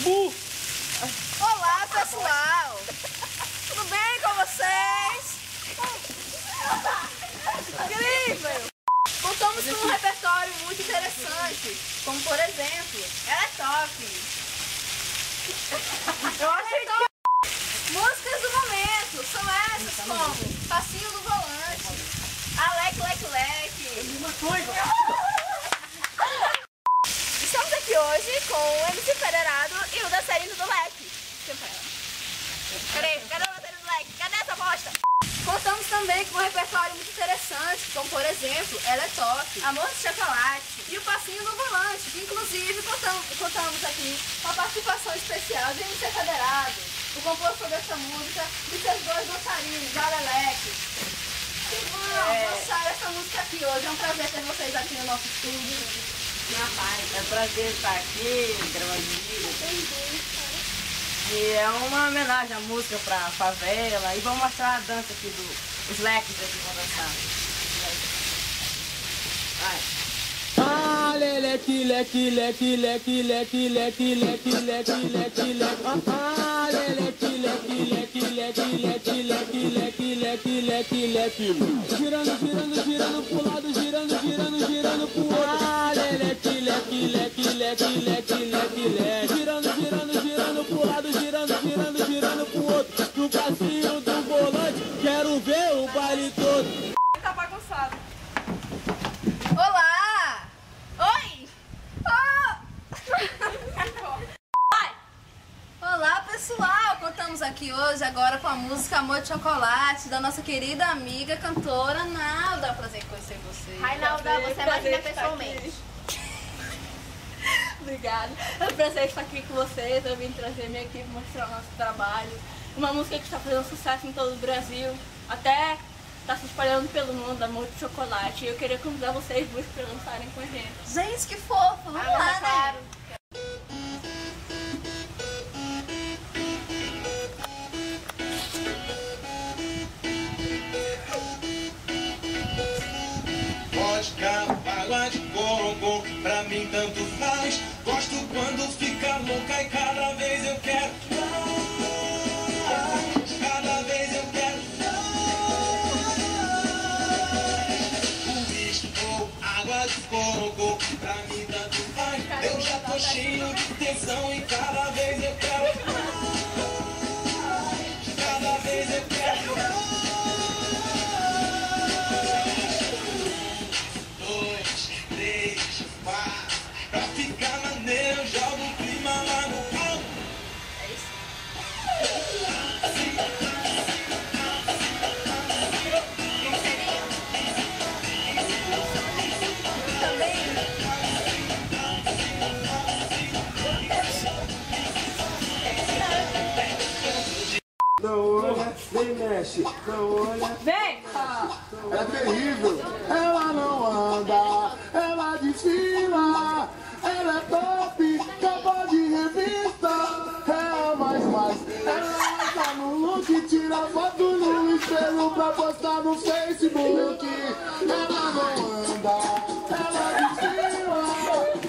Olá, pessoal! Tudo bem com vocês? Incrível! Contamos com um repertório muito interessante, como por exemplo, ela é top! Eu achei top! Músicas do momento são essas como Passinho do Volante, Alec Lec Lec. Estamos aqui hoje com o MC Federado e o dançarino do Leque. Cadê o dançarino do Leque? Cadê essa bosta? Contamos também com um repertório muito interessante, como por exemplo, Ela é Top, Amor de Chocolate e o Passinho no Volante, que inclusive contamos aqui com a participação especial de MC Federado, o compositor dessa música e seus dois dançarinos, Aleleque. Que vão dançar essa música aqui hoje. É um prazer ter vocês aqui no nosso estúdio. Na paz. É um prazer estar aqui, gravando vídeo. E é uma homenagem à música pra favela. E vamos mostrar a dança aqui dos leques aqui vão dançar. Vai. Ah, leque, leque, leque, leque, leque, leque, leque, leque, leque, leque. Ah, leque, leque, leque, leque, leque, leque, leque, leque, leque, leque. Girando, girando, girando pro lado, girando, girando, girando pro outro. Ah, leque, leque, leque, leque, leque, leque, leque. Girando, girando, girando pro lado, girando, girando, girando pro outro. No passinho do volante, quero ver o baile todo. Tá bagunçado. Olá! Oi! Olá, pessoal! Contamos aqui hoje agora com a música Amor de Chocolate da nossa querida amiga cantora Nalda. Prazer em conhecer você. Ai, Nalda, você é mais linda pessoalmente. Obrigada. É um prazer estar aqui com vocês. Eu vim trazer minha equipe, mostrar o nosso trabalho. Uma música que está fazendo sucesso em todo o Brasil. Até está se espalhando pelo mundo, Amor de Chocolate. E eu queria convidar vocês duas para dançarem com a gente. Gente, que fofo! Vamos lá, né? Claro. Vodka, água de coco, pra mim tanto faz. Gosto quando fica louca e cada vez eu quero mais. Cada vez eu quero mais. Uísque ou água de coco, pra mim tanto faz. Eu já tô cheio de tesão e cada vez eu quero mais. Cada vez eu quero mais. Pra ficar maneiro, eu jogo o clima lá no palco. É isso? Não olha, nem mexe, não olha. Vem! É terrível, ela não anda, ela desfila, ela é top, capa de revista, é a mais, ela tá no look, tira foto no espelho pra postar no Facebook, ela não anda, ela desfila,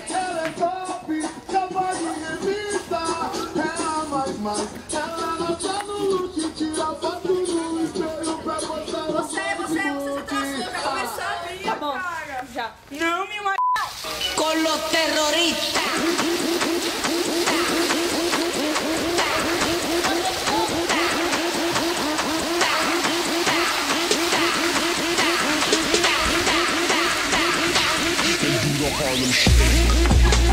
ela é top, capa de revista, é a mais, ela tá no look, tira foto no espelho pra postar no Você tá começando aí, Tá bom, cara. já. Não me mata! Con los terroristas. Harlem Shake.